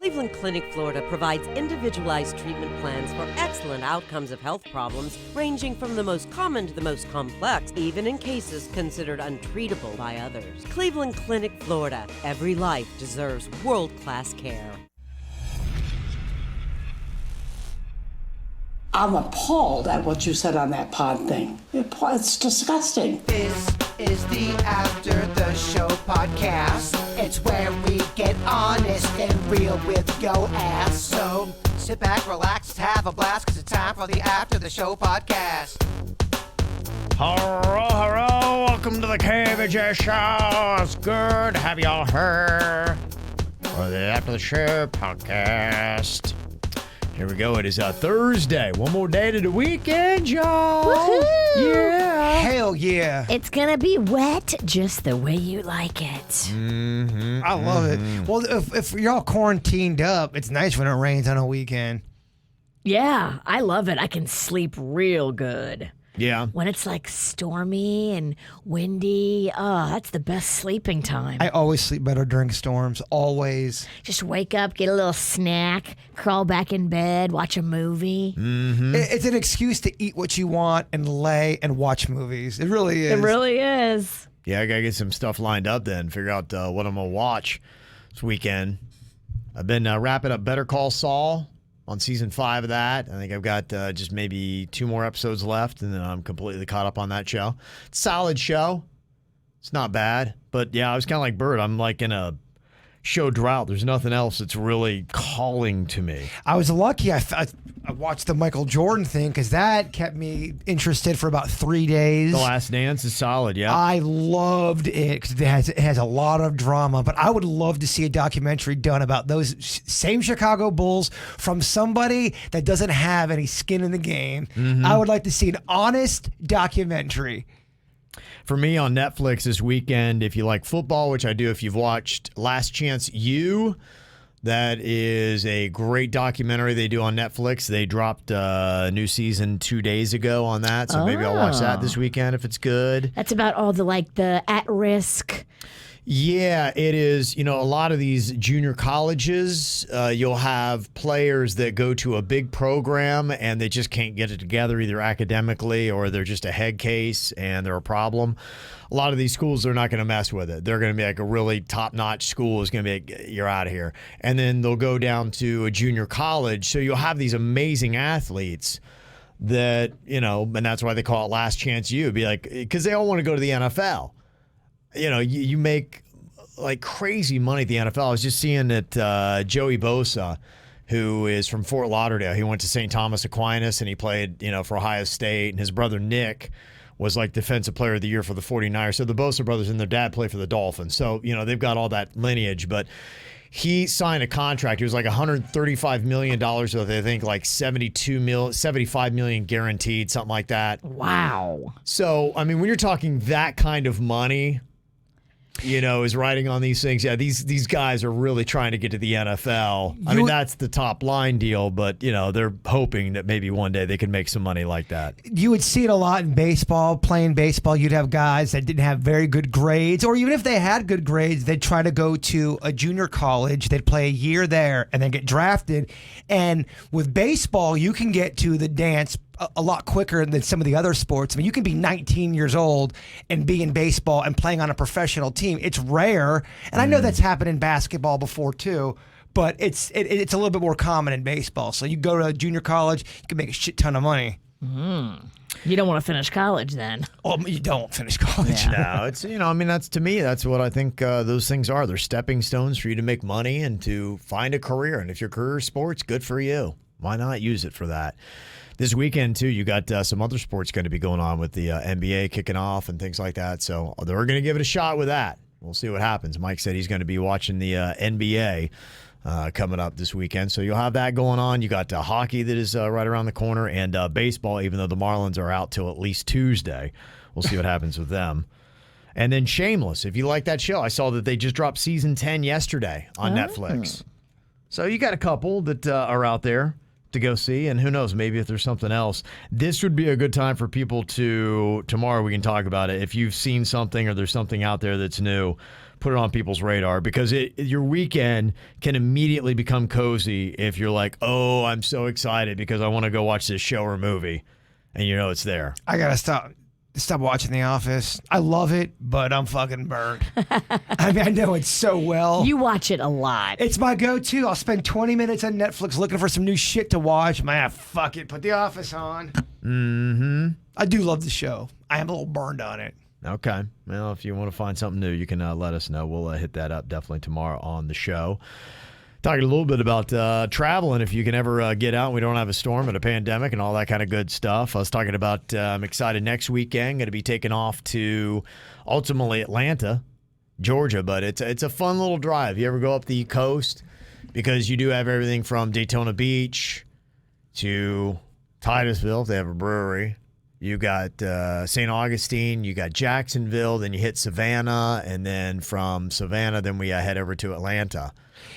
Cleveland Clinic, Florida provides individualized treatment plans for excellent outcomes of health problems ranging from the most common to the most complex, even in cases considered untreatable by others. Cleveland Clinic, Florida. Every life deserves world-class care. I'm appalled at what you said on that pod thing. It's disgusting. This is the After the Show podcast. It's where we get honest and real with yo ass. So sit back, relax, have a blast, cause it's time for the After the Show podcast. Hello, welcome to the KVJ show. It's good to have y'all here for the After the Show podcast. Here we go. It is Thursday. One more day to the weekend, y'all. Woohoo! Yeah. Hell yeah. It's gonna be wet just the way you like it. Mm-hmm. I love it. Well, if you're all quarantined up, it's nice when it rains on a weekend. Yeah, I love it. I can sleep real good. Yeah. When it's like stormy and windy, that's the best sleeping time. I always sleep better during storms. Always. Just wake up, get a little snack, crawl back in bed, watch a movie. Mm-hmm. It's an excuse to eat what you want and lay and watch movies. It really is. It really is. Yeah, I got to get some stuff lined up then, figure out what I'm going to watch this weekend. I've been wrapping up Better Call Saul on season 5 of that. I think I've got just maybe 2 more episodes left, and then I'm completely caught up on that show. Solid show. It's not bad. But, yeah, I was kind of like Bird. I'm like in a show drought. There's nothing else that's really calling to me. I was lucky. I watched the Michael Jordan thing because that kept me interested for about 3 days. The Last Dance is solid, yeah. I loved it because it has a lot of drama, but I would love to see a documentary done about those same Chicago Bulls from somebody that doesn't have any skin in the game. Mm-hmm. I would like to see an honest documentary. For me on Netflix this weekend, if you like football, which I do if you've watched Last Chance U, that is a great documentary they do on Netflix. They dropped a new season 2 days ago on that, so maybe I'll watch that this weekend if it's good. That's about all the at-risk. Yeah, it is. You know, a lot of these junior colleges, you'll have players that go to a big program and they just can't get it together either academically or they're just a head case and they're a problem. A lot of these schools, they're not going to mess with it. They're going to be like a really top-notch school is going to be like, you're out of here. And then they'll go down to a junior college. So you'll have these amazing athletes that, you know, and that's why they call it Last Chance U. Be like, because they all want to go to the NFL. You know, you make like crazy money at the NFL. I was just seeing that Joey Bosa, who is from Fort Lauderdale, he went to St. Thomas Aquinas and he played, you know, for Ohio State. And his brother Nick was like Defensive Player of the Year for the 49ers. So the Bosa brothers and their dad play for the Dolphins. So, you know, they've got all that lineage. But he signed a contract. It was like $135 million with, I think, like $75 million guaranteed, something like that. Wow. So, I mean, when you're talking that kind of money, you know, is riding on these things. Yeah, these guys are really trying to get to the NFL. I mean, that's the top line deal, but, you know, they're hoping that maybe one day they can make some money like that. You would see it a lot in baseball. Playing baseball, you'd have guys that didn't have very good grades, or even if they had good grades, they'd try to go to a junior college. They'd play a year there and then get drafted. And with baseball, you can get to the dance a lot quicker than some of the other sports. I mean, you can be 19 years old and be in baseball and playing on a professional team. It's rare, and I know that's happened in basketball before too, but it's a little bit more common in baseball. So you go to a junior college, you can make a shit ton of money. You don't want to finish college then. Oh, you don't finish college. Yeah. No, it's, you know, I mean, that's, to me, that's what I think those things are. They're stepping stones for you to make money and to find a career. And if your career is sports, good for you. Why not use it for that? This weekend, too, you got some other sports going to be going on with the NBA kicking off and things like that. So they're going to give it a shot with that. We'll see what happens. Mike said he's going to be watching the NBA coming up this weekend. So you'll have that going on. You got hockey that is right around the corner and baseball, even though the Marlins are out till at least Tuesday. We'll see what happens with them. And then Shameless. If you like that show, I saw that they just dropped season 10 yesterday on Netflix. So you got a couple that are out there to go see, and who knows, maybe if there's something else. This would be a good time for people to, tomorrow we can talk about it. If you've seen something or there's something out there that's new, put it on people's radar because your weekend can immediately become cozy if you're like, oh, I'm so excited because I want to go watch this show or movie, and you know it's there. I gotta stop watching The Office. I love it, but I'm fucking burned. I mean, I know it so well. You watch it a lot. It's my go-to. I'll spend 20 minutes on Netflix looking for some new shit to watch. Man, fuck it. Put The Office on. Mm-hmm. I do love the show. I am a little burned on it. Okay. Well, if you want to find something new, you can let us know. We'll hit that up definitely tomorrow on the show. Talking a little bit about traveling, if you can ever get out. We don't have a storm and a pandemic and all that kind of good stuff. I was talking about I'm excited next weekend. Going to be taking off to ultimately Atlanta, Georgia. But it's a fun little drive. You ever go up the coast? Because you do have everything from Daytona Beach to Titusville. They have a brewery. You got St. Augustine, you got Jacksonville, then you hit Savannah, and then from Savannah, then we head over to Atlanta.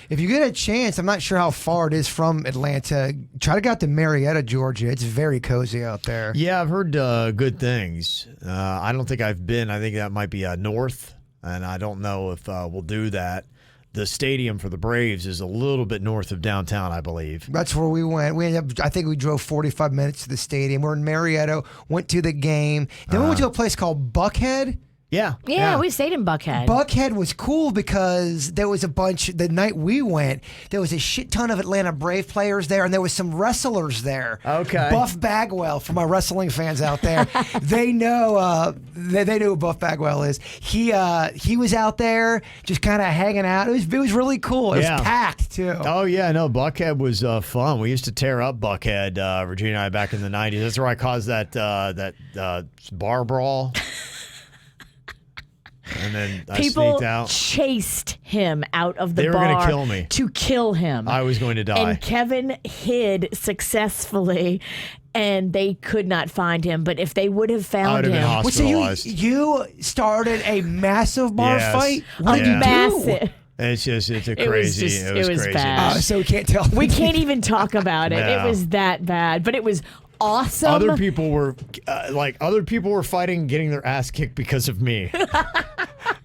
If you get a chance, I'm not sure how far it is from Atlanta, try to get out to Marietta, Georgia. It's very cozy out there. Yeah, I've heard good things. I don't think I've been. I think that might be north, and I don't know if we'll do that. The stadium for the Braves is a little bit north of downtown, I believe. That's where we went. We ended up, I think we drove 45 minutes to the stadium. We're in Marietta, went to the game. Then we went to a place called Buckhead. Yeah, we stayed in Buckhead. Buckhead was cool because there was a bunch, the night we went, there was a shit ton of Atlanta Brave players there, and there was some wrestlers there. Okay. Buff Bagwell, for my wrestling fans out there, they know who Buff Bagwell is. He was out there just kind of hanging out. It was really cool. It was packed too. Oh yeah, no, Buckhead was fun. We used to tear up Buckhead, Virginia and I, back in the 90s. That's where I caused that bar brawl. And then I People sneaked out. chased him out of the They were bar gonna kill me. to kill him. I was going to die. And Kevin hid successfully, and they could not find him. But if they would have I found would have been him, hospitalized. So you started a massive bar Yes. fight? What did you do? massive. It's a It crazy. was crazy. bad. So we can't tell. We can't even talk about it. No. It was that bad, but it was awesome. Other people were fighting, getting their ass kicked because of me.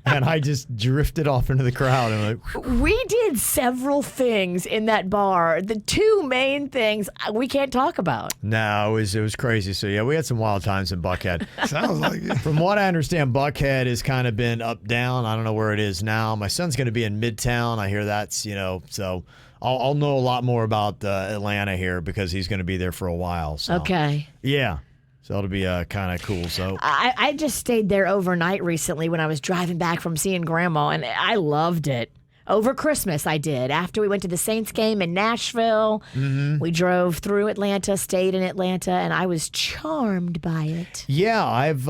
And I just drifted off into the crowd and We did several things in that bar. The two main things we can't talk about. no, it was crazy. So yeah, we had some wild times in Buckhead. Sounds like it. From what I understand, Buckhead has kind of been up down. I don't know where it is now. My son's going to be in Midtown. I hear that's so I'll know a lot more about Atlanta here because he's going to be there for a while. So. Okay. Yeah. So it'll be kind of cool. So I just stayed there overnight recently when I was driving back from seeing Grandma, and I loved it. Over Christmas, I did. After we went to the Saints game in Nashville, we drove through Atlanta, stayed in Atlanta, and I was charmed by it. yeah, I've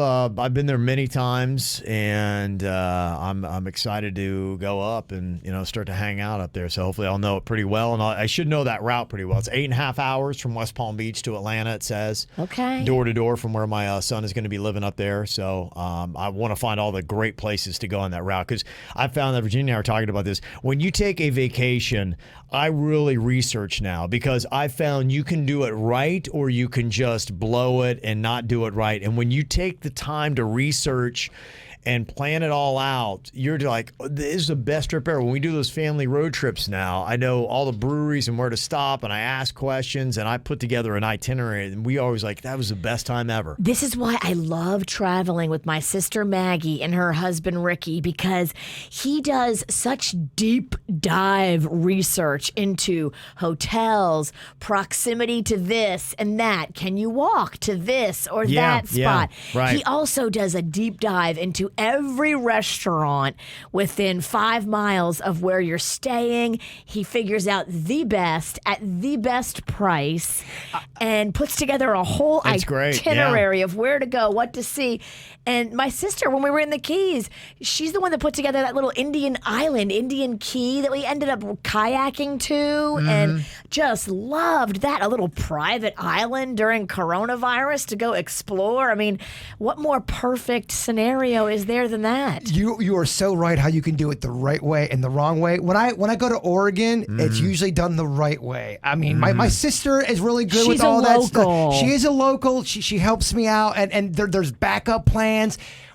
been there many times, and I'm excited to go up and start to hang out up there. So hopefully I'll know it pretty well, and I should know that route pretty well. It's 8.5 hours from West Palm Beach to Atlanta. It says Okay. door to door from where my son is going to be living up there. So I want to find all the great places to go on that route because I found that Virginia and I were talking about this. When you take a vacation, I really research now because I found you can do it right or you can just blow it and not do it right. And when you take the time to research and plan it all out, you're like, this is the best trip ever. When we do those family road trips now, I know all the breweries and where to stop, and I ask questions, and I put together an itinerary, and we always like, that was the best time ever. This is why I love traveling with my sister Maggie and her husband Ricky, because he does such deep dive research into hotels, proximity to this and that. Can you walk to this or that spot? Right. He also does a deep dive into every restaurant within 5 miles of where you're staying. He figures out the best at the best price and puts together a whole That's great. itinerary of where to go, what to see. And my sister, when we were in the Keys, she's the one that put together that little Indian Key that we ended up kayaking to and just loved that. A little private island during coronavirus to go explore. I mean, what more perfect scenario is there than that? You are so right how you can do it the right way and the wrong way. When I go to Oregon, it's usually done the right way. I mean, my sister is really good She's with a all that local. stuff. She is a local. She helps me out, and there's backup plans.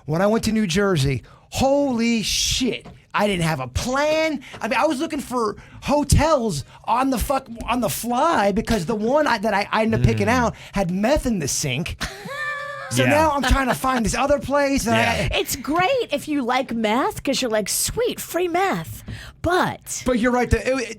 When I went to New Jersey, holy shit. I didn't have a plan. I mean, I was looking for hotels on the fly because the one that I ended up picking out had meth in the sink. So now I'm trying to find this other place. It's great if you like meth because you're like, sweet, free meth. But you're right.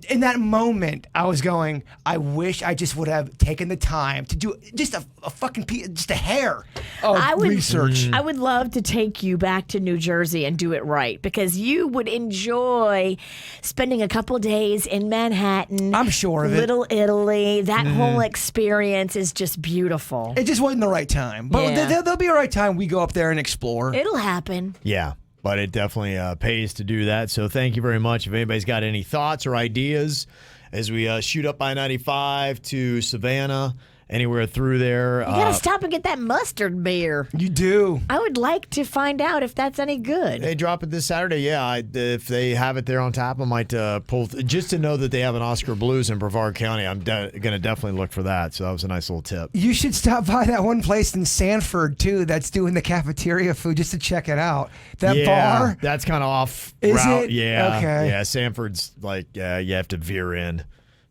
In that moment, I was going, I wish I just would have taken the time to do just a fucking piece, just a hair of research. I would love to take you back to New Jersey and do it right because you would enjoy spending a couple days in Manhattan. I'm sure of it. Little Italy. That whole experience is just beautiful. It just wasn't the right time. But there'll be a right time we go up there and explore. It'll happen. Yeah. But it definitely pays to do that. So thank you very much. If anybody's got any thoughts or ideas as we shoot up I-95 to Savannah, anywhere through there. You gotta stop and get that mustard beer. You do. I would like to find out if that's any good. They drop it this Saturday. Yeah, if they have it there on tap, I might pull just to know that they have an Oscar Blues in Brevard County. I'm going to definitely look for that. So that was a nice little tip. You should stop by that one place in Sanford too that's doing the cafeteria food just to check it out. That bar. That's kind of off Is route. it? Yeah. Okay. Yeah, Sanford's like you have to veer in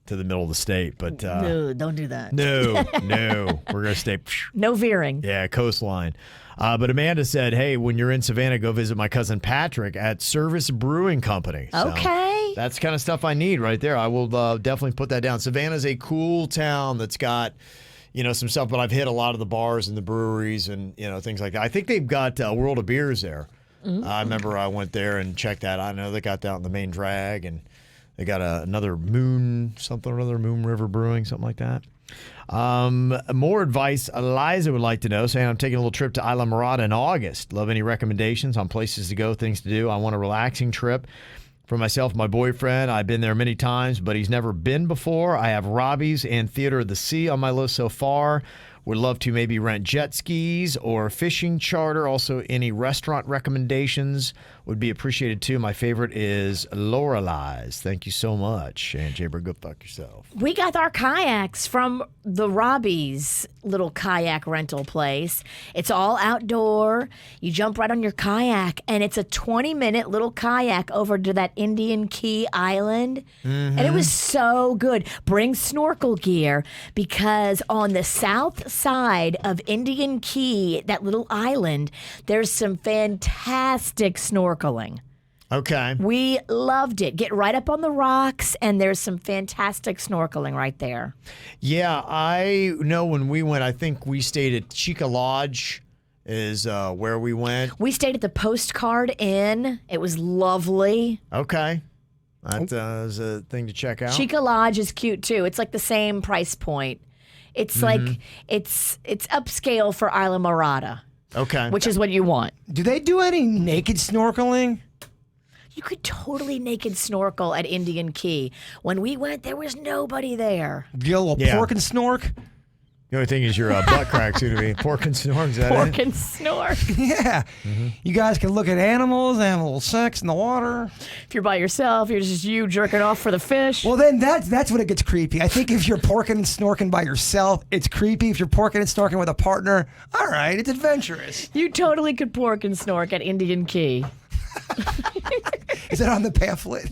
to the middle of the state, but No, don't do that. No, we're gonna stay. No veering. Yeah, coastline. But Amanda said, "Hey, when you're in Savannah, go visit my cousin Patrick at Service Brewing Company." So Okay. that's kind of stuff I need right there. I will definitely put that down. Savannah's a cool town that's got some stuff, but I've hit a lot of the bars and the breweries and things like that. I think they've got World of Beers there. I remember I went there and checked that. I know they got that on the main drag and. They got another Moon River Brewing, something like that. More advice Eliza would like to know, saying, I'm taking a little trip to Isla Mirada in August. Love any recommendations on places to go, things to do. I want a relaxing trip for myself and my boyfriend. I've been there many times, but he's never been before. I have Robbie's and Theater of the Sea on my list so far. Would love to maybe rent jet skis or fishing charter. Also, any restaurant recommendations would be appreciated too. My favorite is Lorelei's. Thank you so much. And Jaber, go fuck yourself. We got our kayaks from the Robbie's little kayak rental place. It's all outdoor. You jump right on your kayak, and it's a 20-minute little kayak over to that Indian Key Island. And it was so good. Bring snorkel gear because on the south side of Indian Key, that little island, there's some fantastic snorkeling. Okay. We loved it. Get right up on the rocks, and there's some fantastic snorkeling right there. Yeah, I know when we went, I think we stayed at Chica Lodge is where we went. We stayed at the Postcard Inn. It was lovely. Okay. That is a thing to check out. Chica Lodge is cute, too. It's like the same price point. It's like, it's upscale for Isla Mirada. Okay. Which is what you want. Do they do any naked snorkeling? You could totally naked snorkel at Indian Key. When we went, there was nobody there. Get a little pork and snork? The only thing is your butt crack's going to be pork and snort. Is that Pork it? and snort. Yeah. You guys can look at animals, have a little sex in the water. If you're by yourself, you're just you jerking off for the fish. Well, then that's when it gets creepy. I think if you're porking and snorking by yourself, it's creepy. If you're porking and snorking with a partner, all right, it's adventurous. You totally could pork and snork at Indian Key. Is that on the pamphlet?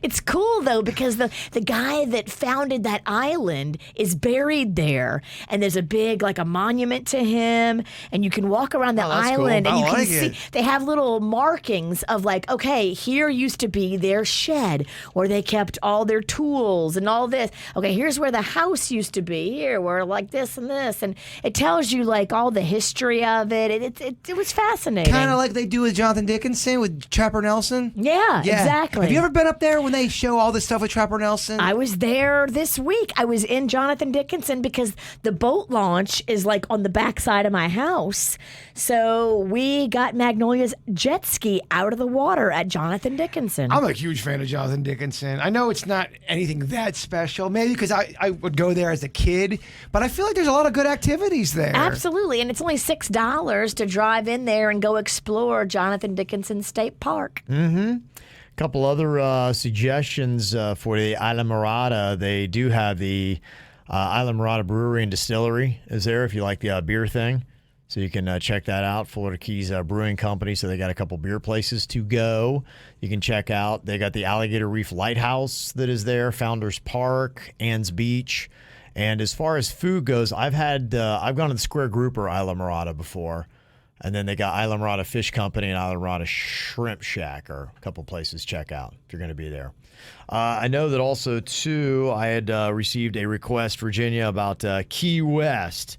It's cool, though, because the guy that founded that island is buried there. And there's a big, like a monument to him. And you can walk around the that's cool. island and I you can like see, it. they have little markings of like, okay, here used to be their shed where they kept all their tools and all this. Okay, here's where the house used to be. Here, where like this and this. And it tells you like all the history of it. It was fascinating. Kind of like they do with Jonathan Dickinson, with Trapper Nelson. Yeah, exactly. Have you ever been up there when they show all this stuff with Trapper Nelson? I was there this week. I was in Jonathan Dickinson because the boat launch is like on the backside of my house. So we got Magnolia's jet ski out of the water at Jonathan Dickinson. I'm a huge fan of Jonathan Dickinson. I know it's not anything that special, maybe because I would go there as a kid, but I feel like there's a lot of good activities there. Absolutely. And it's only $6 to drive in there and go explore Jonathan Dickinson State Park. A couple other suggestions for the Isla Mirada. They do have the Isla Mirada Brewery and Distillery is there if you like the beer thing. So you can check that out, Florida Keys Brewing Company. So they got a couple beer places to go. You can check out. They got the Alligator Reef Lighthouse that is there, Founders Park, Ann's Beach. And as far as food goes, I've gone to the Square Grouper Isla Mirada before. And then they got Isla Mirada Fish Company and Isla Mirada Shrimp Shack are a couple places to check out if you're going to be there. I know that also, too, I had received a request, Virginia, about Key West.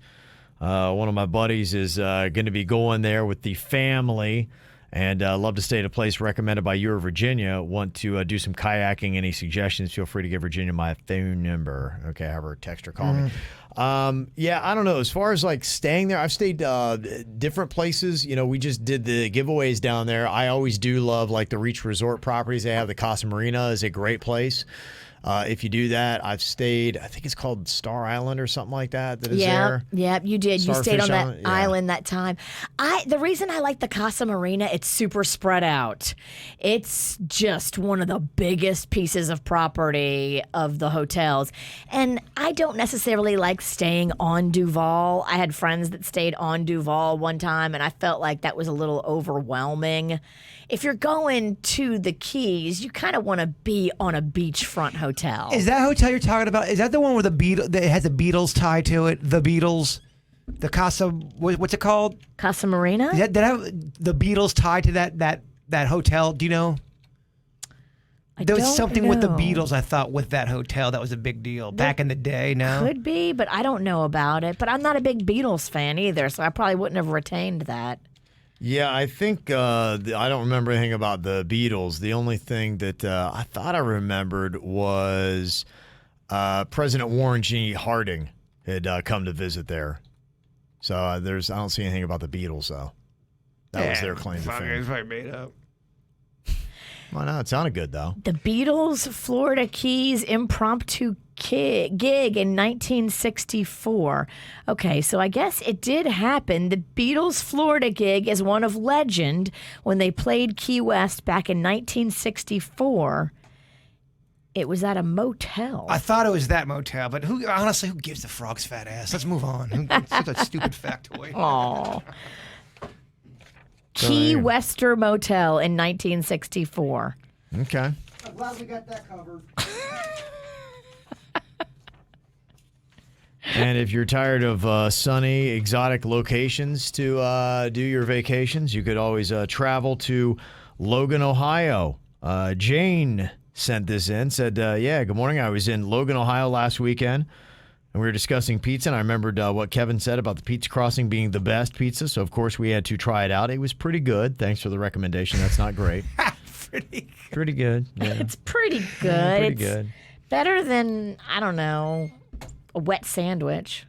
One of my buddies is going to be going there with the family and love to stay at a place recommended by you or Virginia. Want to do some kayaking. Any suggestions, feel free to give Virginia my phone number. Okay, have her text or call me. Yeah, I don't know. As far as like staying there, I've stayed different places. You know, we just did the giveaways down there. I always do love like the Reach Resort properties. They have the Casa Marina is a great place. If you do that, I've stayed, I think it's called Star Island or something like that is there. Yeah, you did. Starfish you stayed on that Island? Yeah. island that time. The reason I like the Casa Marina, it's super spread out. It's just one of the biggest pieces of property of the hotels. And I don't necessarily like staying on Duval. I had friends that stayed on Duval one time, and I felt like that was a little overwhelming. If you're going to the Keys, you kind of want to be on a beachfront hotel. Is that hotel you're talking about? Is that the one where that has the Beatles tied to it? The Beatles, the Casa, what's it called? Casa Marina? Is that have the Beatles tied to that hotel? Do you know? There was something with the Beatles, I thought, with that hotel that was a big deal back in the day. No, could be, but I don't know about it. But I'm not a big Beatles fan either, so I probably wouldn't have retained that. Yeah, I think I don't remember anything about the Beatles. The only thing that I thought I remembered was President Warren G. Harding had come to visit there. So I don't see anything about the Beatles, though. That was their claim to fame. It's probably made up. Well, no, it sounded good, though. The Beatles Florida Keys impromptu gig in 1964. Okay, so I guess it did happen. The Beatles Florida gig is one of legend when they played Key West back in 1964. It was at a motel. I thought it was that motel, but honestly, who gives the frog's fat ass? Let's move on. It's such a stupid factoid. Aw. Key Wester Motel in 1964. Okay. I'm glad we got that covered. And if you're tired of sunny, exotic locations to do your vacations, you could always travel to Logan, Ohio. Jane sent this in, said, yeah, good morning. I was in Logan, Ohio last weekend, and we were discussing pizza, and I remembered what Kevin said about the Pizza Crossing being the best pizza, so of course we had to try it out. It was pretty good. Thanks for the recommendation. That's not great. Pretty good. Yeah. It's pretty good. Pretty good. Better than, I don't know, a wet sandwich.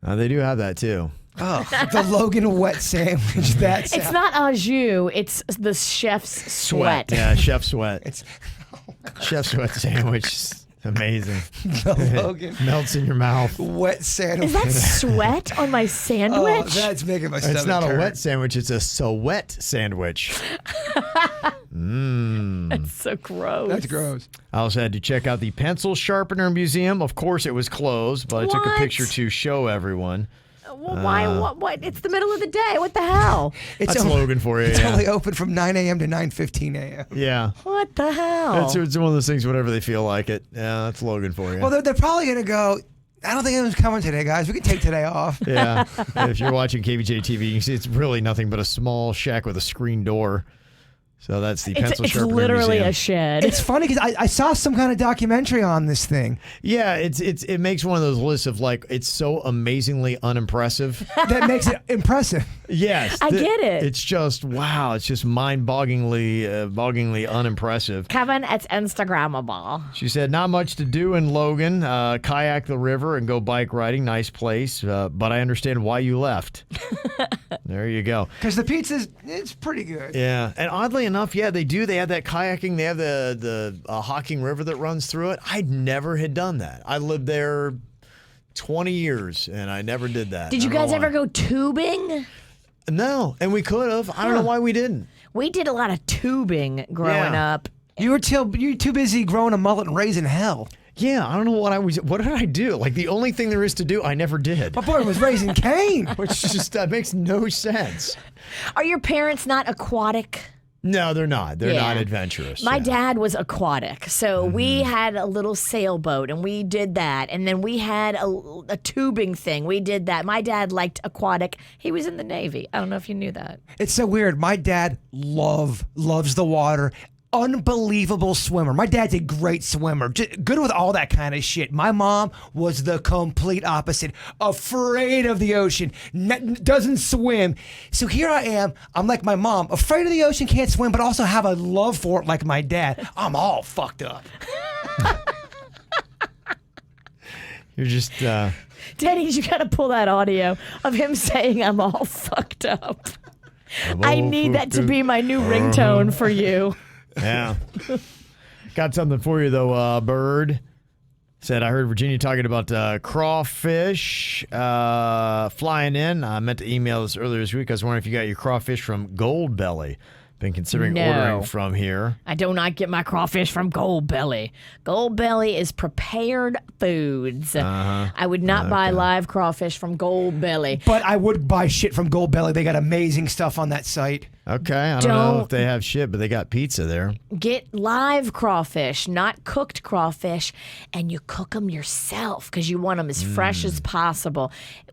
They do have that, too. Oh, the Logan wet sandwich. It's not au jus. It's the chef's sweat. Yeah, chef sweat. Chef sweat sandwich. Amazing. The Logan melts in your mouth. Wet sandwich. Is that sweat on my sandwich? Oh, that's making my stomach It's not hurt. a wet sandwich. It's a sweat sandwich. That's so gross. That's gross. I also had to check out the Pencil Sharpener Museum. Of course, it was closed, but I took a What? picture to show everyone. Well, why? What? It's the middle of the day. What the hell? That's Logan for you. It's yeah. only open from 9 a.m. to 9:15 a.m. Yeah. What the hell? It's one of those things, whatever they feel like it. Yeah, that's Logan for you. Well, they're probably going to go, I don't think anyone's coming today, guys. We can take today off. Yeah. If you're watching KVJ TV, you can see it's really nothing but a small shack with a screen door. So that's the Pencil It's Sharpener literally Museum. a shed. It's funny because I saw some kind of documentary on this thing Yeah, it makes one of those lists of like, it's so amazingly unimpressive. that makes it impressive. Yes. I get it. It's just, wow, it's just mind-bogglingly unimpressive. Kevin, it's Instagrammable. She said, not much to do in Logan. Kayak the river and go bike riding. Nice place. But I understand why you left. There you go. Because the pizza's, it's pretty good. Yeah. And oddly enough, yeah, they do. They have that kayaking. They have the Hocking River that runs through it. I never had done that. I lived there 20 years, and I never did that. Did you guys ever go tubing? No, and we could have. I don't know why we didn't. We did a lot of tubing growing Yeah. up. You were too busy growing a mullet and raising hell. Yeah, I don't know what did I do? Like the only thing there is to do, I never did. My boy was raising Cain. Which just makes no sense. Are your parents not aquatic? No, they're not. They're not adventurous. My dad was aquatic. So we had a little sailboat and we did that. And then we had a tubing thing. We did that. My dad liked aquatic. He was in the Navy. I don't know if you knew that. It's so weird. My dad loves the water. Unbelievable swimmer. My dad's a great swimmer. Just good with all that kind of shit. My mom was the complete opposite. Afraid of the ocean. Doesn't swim. So here I am. I'm like my mom. Afraid of the ocean, can't swim, but also have a love for it like my dad. I'm all fucked up. You're just... Daddy, you got to pull that audio of him saying I'm all fucked up. I need that to be my new ringtone for you. Yeah. Got something for you, though, Bird. Said, I heard Virginia talking about crawfish flying in. I meant to email this earlier this week. I was wondering if you got your crawfish from Gold Belly. Been considering ordering from here. I do not get my crawfish from Gold Belly. Gold Belly is prepared foods. I would not buy live crawfish from Gold Belly. But I would buy shit from Gold Belly. They got amazing stuff on that site. Okay, I don't know if they have shit, but they got pizza there. Get live crawfish, not cooked crawfish, and you cook them yourself because you want them as fresh as possible.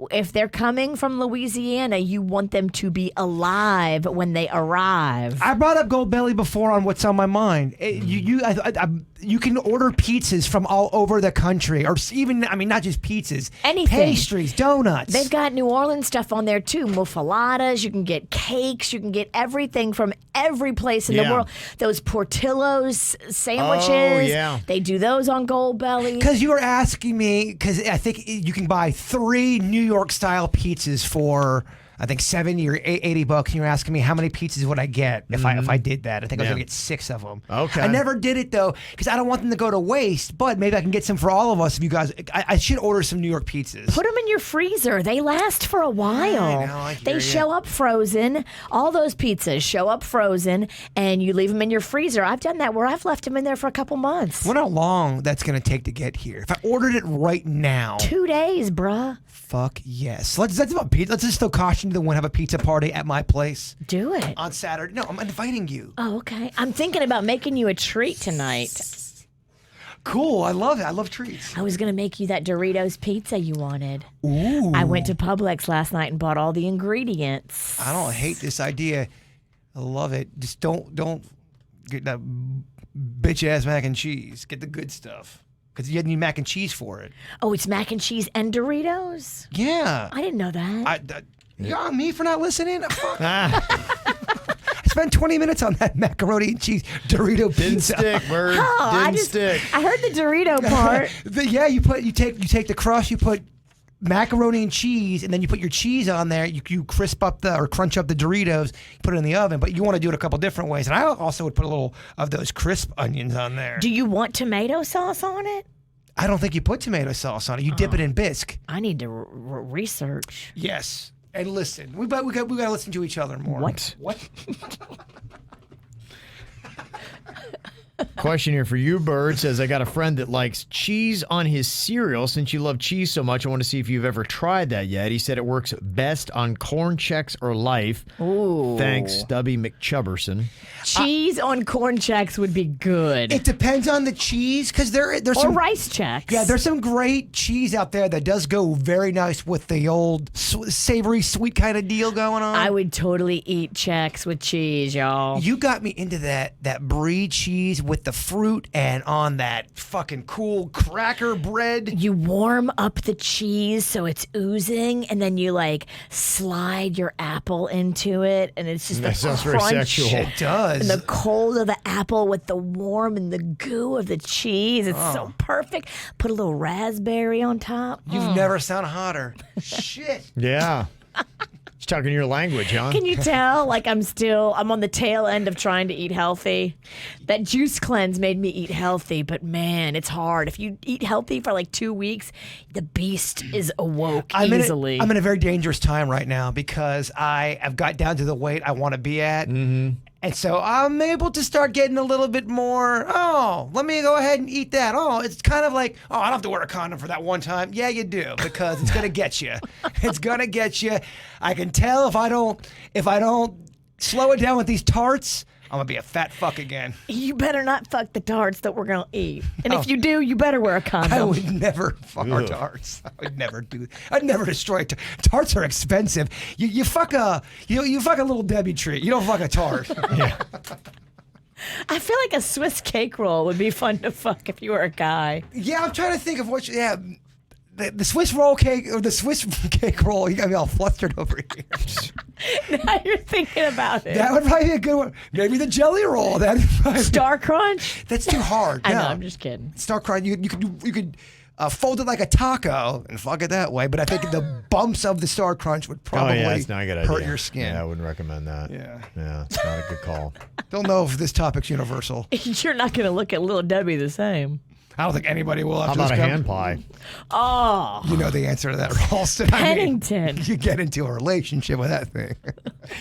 If they're coming from Louisiana, you want them to be alive when they arrive. I brought up Gold Belly before on What's on My Mind. You can order pizzas from all over the country, or even, I mean, not just pizzas. Anything. Pastries, donuts. They've got New Orleans stuff on there too. Muffaladas, you can get cakes, you can get everything from every place in the world. Those Portillo's sandwiches, they do those on Gold Belly. Because you were asking me, because I think you can buy 3 New York style pizzas for, I think, $70 or $80, and you're asking me how many pizzas would I get if I did that. I think I was gonna get 6 of them. Okay. I never did it though because I don't want them to go to waste. But maybe I can get some for all of us. If you guys, I should order some New York pizzas. Put them in your freezer. They last for a while. I know, I hear they ya. show up frozen. All those pizzas show up frozen, and you leave them in your freezer. I've done that where I've left them in there for a couple months. Wonder how long that's gonna take to get here. If I ordered it right now, 2 days, bruh. fuck yes. That's about pizza. Let's just throw caution to the wind. Have a pizza party at my place Do it. on Saturday. No, I'm inviting you. Oh, okay. I'm thinking about making you a treat tonight. Cool. I love it. I love treats. I was going to make you that Doritos pizza you wanted. Ooh. I went to Publix last night and bought all the ingredients. I don't hate this idea. I love it. Just don't get that bitch ass mac and cheese. Get the good stuff. Because you need mac and cheese for it. Oh, it's mac and cheese and Doritos? Yeah. I didn't know that. You're on me for not listening? Fuck. I spent 20 minutes on that macaroni and cheese Dorito Didn't pizza. stick, Bird. Didn't stick. I heard the Dorito part. Yeah, you take the crust, you put macaroni and cheese, and then you put your cheese on there. You crisp up or crunch up the Doritos, you put it in the oven, but you want to do it a couple different ways. And I also would put a little of those crisp onions on there. Do you want tomato sauce on it? I don't think you put tomato sauce on it. You dip it in bisque. I need to research. Yes. And listen, we got to listen to each other more. What? Question here for you, Bird. Says, I got a friend that likes cheese on his cereal. Since you love cheese so much, I want to see if you've ever tried that yet. He said it works best on Corn Chex or Life. Ooh. Thanks, Stubby McChubberson. Cheese on Corn Chex would be good. It depends on the cheese, because there's or some Rice Chex. Yeah, there's some great cheese out there that does go very nice with the old savory, sweet kind of deal going on. I would totally eat Chex with cheese, y'all. You got me into that brie cheese with the fruit and on that fucking cool cracker bread. You warm up the cheese so it's oozing, and then you like slide your apple into it, and it's just That the sounds very crunch sexual. It does. and the cold of the apple with the warm and the goo of the cheese. It's so perfect. Put a little raspberry on top. You've never sounded hotter. Shit. Yeah. She's talking your language, huh? Can you tell? Like I'm on the tail end of trying to eat healthy. That juice cleanse made me eat healthy, but man, it's hard. If you eat healthy for like 2 weeks, the beast is awoke easily. I'm in a very dangerous time right now because I have got down to the weight I want to be at. Mm-hmm. And so I'm able to start getting a little bit more, let me go ahead and eat that. It's kind of like, I don't have to wear a condom for that one time. Yeah, you do, because it's going to get you. It's going to get you. I can tell if I don't slow it down with these tarts, I'm going to be a fat fuck again. You better not fuck the tarts that we're going to eat. And if you do, you better wear a condom. I would never fuck our tarts. I would never do. I'd never destroy tarts. Are expensive. You fuck a little Debbie treat. You don't fuck a tart. Yeah. I feel like a Swiss cake roll would be fun to fuck if you were a guy. Yeah, I'm trying to think of what. The Swiss roll cake or the Swiss cake roll. You got me all flustered over here. Now you're thinking about it. That would probably be a good one. Maybe the jelly roll. Star Crunch. That's too hard. I know. I'm just kidding. Star Crunch. You could fold it like a taco and fuck it that way. But I think the bumps of the Star Crunch would probably it's not a good idea. hurt your skin. Yeah, I wouldn't recommend that. Yeah, it's not a good call. Don't know if this topic's universal. You're not going to look at Little Debbie the same. I don't think anybody will. How about a hand pie? Oh. You know the answer to that, Ralston. Pennington. You get into a relationship with that thing.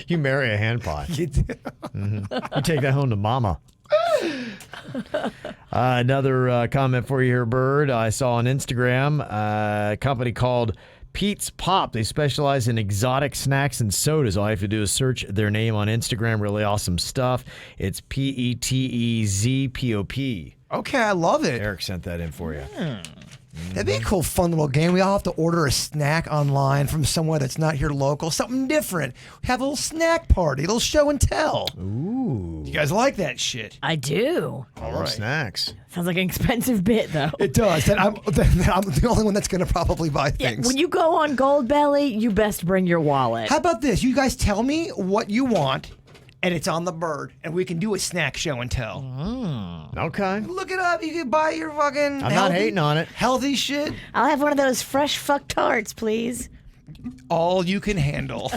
You marry a hand pie. You do. Mm-hmm. You take that home to mama. Another comment for you here, Bird. I saw on Instagram a company called Pete's Pop. They specialize in exotic snacks and sodas. All you have to do is search their name on Instagram. Really awesome stuff. It's PETEZPOP. Okay, I love it. Eric sent that in for you. That'd be a cool, fun little game. We all have to order a snack online from somewhere that's not here local. Something different. Have a little snack party, a little show and tell. Ooh. You guys like that shit? I do. All right. Snacks. Sounds like an expensive bit, though. It does. Then I'm the only one that's going to probably buy things. When you go on Goldbelly, you best bring your wallet. How about this? You guys tell me what you want, and it's on the bird, and we can do a snack show and tell. Okay. Look it up. You can buy your fucking I'm not hating on it. Healthy shit. I'll have one of those fresh fuck tarts, please. All you can handle.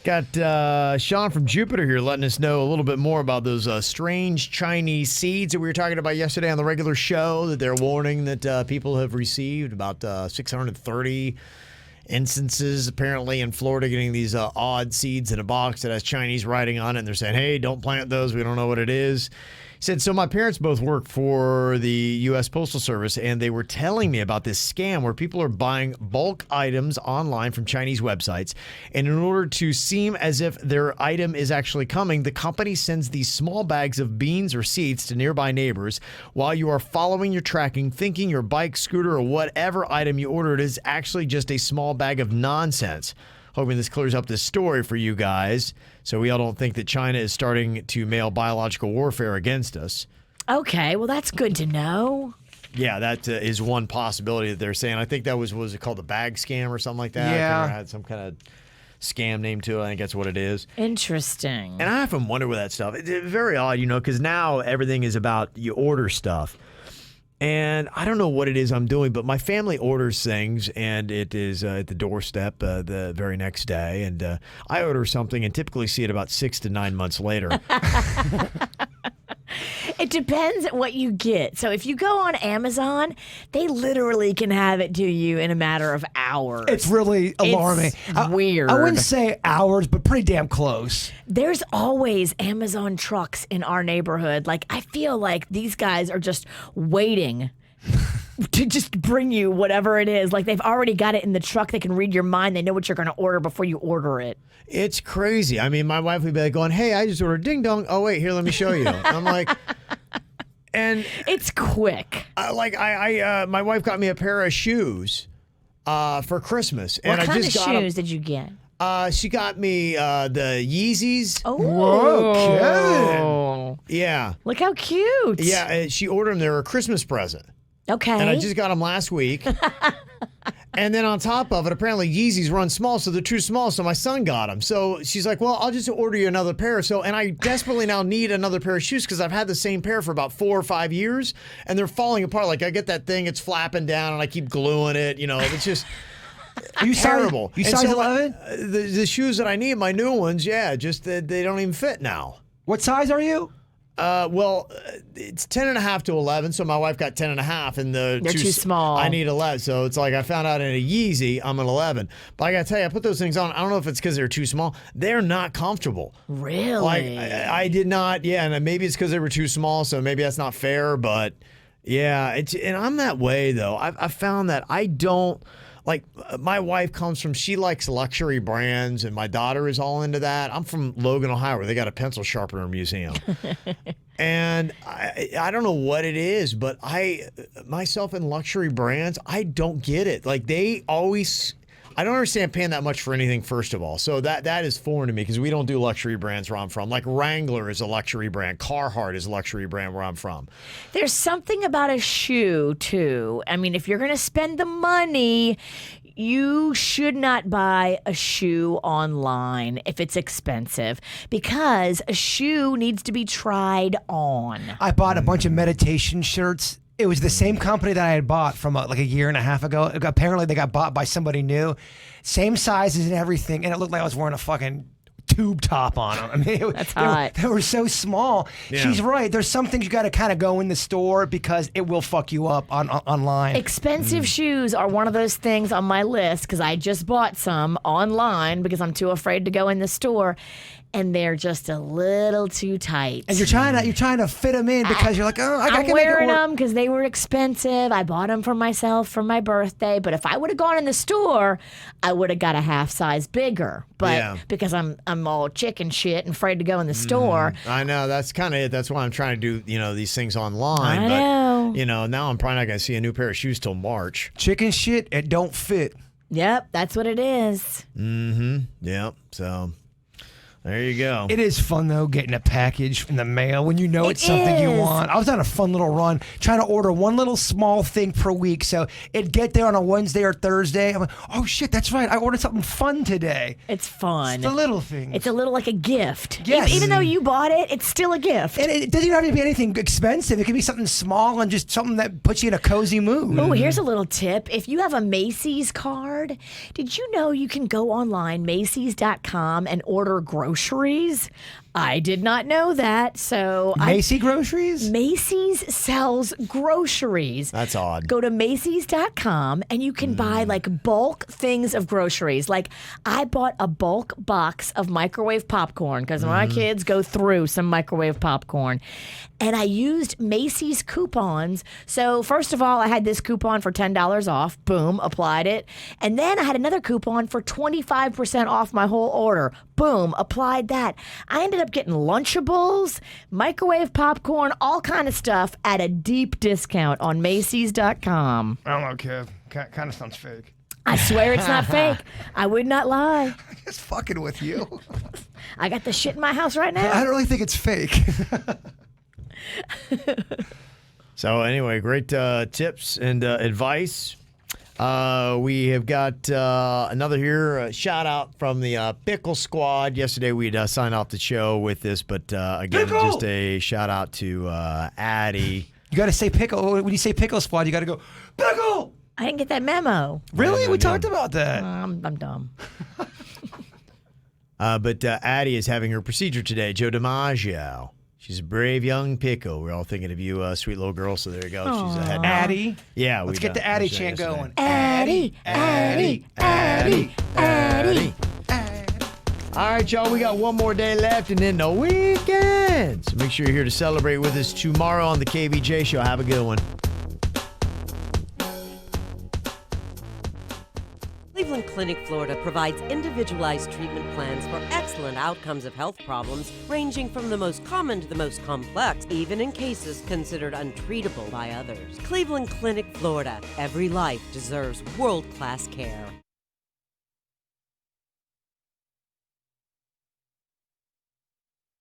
Got Sean from Jupiter here letting us know a little bit more about those strange Chinese seeds that we were talking about yesterday on the regular show, that they're warning that people have received about 630 instances apparently in Florida getting these odd seeds in a box that has Chinese writing on it, and they're saying, hey, don't plant those, we don't know what it is. He said, so my parents both work for the U.S. Postal Service, and they were telling me about this scam where people are buying bulk items online from Chinese websites, and in order to seem as if their item is actually coming, the company sends these small bags of beans or seeds to nearby neighbors while you are following your tracking, thinking your bike, scooter, or whatever item you ordered is actually just a small bag of nonsense. Hoping this clears up this story for you guys so we all don't think that China is starting to mail biological warfare against us. Okay, well, that's good to know. Yeah, that is one possibility that they're saying. I think that was it called the bag scam or something like that? Yeah. It had some kind of scam name to it. I think that's what it is. Interesting. And I often wonder with that stuff. It's very odd, because now everything is about you order stuff. And I don't know what it is I'm doing, but my family orders things, and it is at the doorstep the very next day. And I order something and typically see it about 6 to 9 months later. It depends what you get. So if you go on Amazon, they literally can have it to you in a matter of hours. It's really alarming. It's weird. I wouldn't say hours, but pretty damn close. There's always Amazon trucks in our neighborhood. Like, I feel like these guys are just waiting to just bring you whatever it is. Like, they've already got it in the truck. They can read your mind. They know what you're going to order before you order it. It's crazy. I mean, my wife would be like going, hey, I just ordered ding dong. Oh, wait, here, let me show you. I'm like, and it's quick. My wife got me a pair of shoes for Christmas. What and kind I just of got shoes did you get? She got me the Yeezys. Oh, Whoa, Kevin. Yeah. Look how cute. Yeah, she ordered them. They were a Christmas present. Okay. And I just got them last week. And then on top of it, apparently Yeezys run small, so they're too small, so my son got them. So she's like, well, I'll just order you another pair. And I desperately now need another pair of shoes because I've had the same pair for about 4 or 5 years, and they're falling apart. Like, I get that thing, it's flapping down, and I keep gluing it. It's just terrible. You size 11? The shoes that I need, my new ones, yeah, just they don't even fit now. What size are you? It's 10.5 to 11, so my wife got 10.5, and they're too small. I need 11, so it's like I found out in a Yeezy, I'm an 11. But I gotta tell you, I put those things on. I don't know if it's because they're too small. They're not comfortable. Really? Like I did not. Yeah, and maybe it's because they were too small, so maybe that's not fair. But yeah, and I'm that way though. I found that I don't. Like, my wife she likes luxury brands, and my daughter is all into that. I'm from Logan, Ohio, where they got a pencil sharpener museum. And I don't know what it is, but myself in luxury brands, I don't get it. Like, I don't understand paying that much for anything, first of all. So that is foreign to me because we don't do luxury brands where I'm from. Like Wrangler is a luxury brand. Carhartt is a luxury brand where I'm from. There's something about a shoe, too. I mean, if you're going to spend the money, you should not buy a shoe online if it's expensive because a shoe needs to be tried on. I bought a bunch of meditation shirts. It was the same company that I had bought from like a year and a half ago. Apparently, they got bought by somebody new. Same sizes and everything, and it looked like I was wearing a fucking tube top on them. I mean, That's hot. They were so small. Yeah. She's right. There's some things you got to kind of go in the store because it will fuck you up online. Expensive shoes are one of those things on my list because I just bought some online because I'm too afraid to go in the store. And they're just a little too tight. And you're trying to fit them in because you're like, oh, I can I'm make it wearing work. them because they were expensive. I bought them for myself for my birthday. But if I would have gone in the store, I would have got a half size bigger. But because I'm all chicken shit and afraid to go in the store. I know, that's kind of it. That's why I'm trying to do these things online. I know. Now I'm probably not going to see a new pair of shoes till March. Chicken shit, it don't fit. Yep, that's what it is. Yep. So there you go. It is fun, though, getting a package in the mail when you know it's something you is. want. I was on a fun little run trying to order one little small thing per week. So it'd get there on a Wednesday or Thursday. I'm like, oh, shit, that's right. I ordered something fun today. It's fun. It's the little things. It's a little like a gift. Yes. Even though you bought it, it's still a gift. And it doesn't have to be anything expensive. It can be something small and just something that puts you in a cozy mood. Oh, here's a little tip. If you have a Macy's card, did you know you can go online, Macy's.com, and order groceries? I did not know that. So Macy groceries? Macy's sells groceries. That's odd. Go to Macy's.com and you can buy like bulk things of groceries. Like I bought a bulk box of microwave popcorn because my kids go through some microwave popcorn. And I used Macy's coupons. So first of all, I had this coupon for $10 off. Boom, applied it. And then I had another coupon for 25% off my whole order. Boom, applied that. I ended up getting Lunchables, microwave popcorn, all kind of stuff at a deep discount on Macy's.com. I don't know, Kev. Kind of sounds fake. I swear it's not fake. I would not lie. Just fucking with you. I got the shit in my house right now. I don't really think it's fake. So anyway, great tips and advice. We have got another here shout out from the Pickle Squad. Yesterday we'd signed off the show with this, but again, Pickle! just a shout out to Addie. You got to say pickle. When you say Pickle Squad, you got to go, Pickle! I didn't get that memo. Really? We talked about that. I'm dumb. But Addie is having her procedure today. Joe DiMaggio. She's a brave young pickle. We're all thinking of you, sweet little girl. So there you go. She's ahead now. Addie. Yeah. Let's get the Addie chant going. Addie, Addie, Addie, Addie. All right, y'all. We got one more day left and then the weekend. So make sure you're here to celebrate with us tomorrow on the KVJ show. Have a good one. Cleveland Clinic, Florida provides individualized treatment plans for excellent outcomes of health problems ranging from the most common to the most complex, even in cases considered untreatable by others. Cleveland Clinic, Florida. Every life deserves world-class care.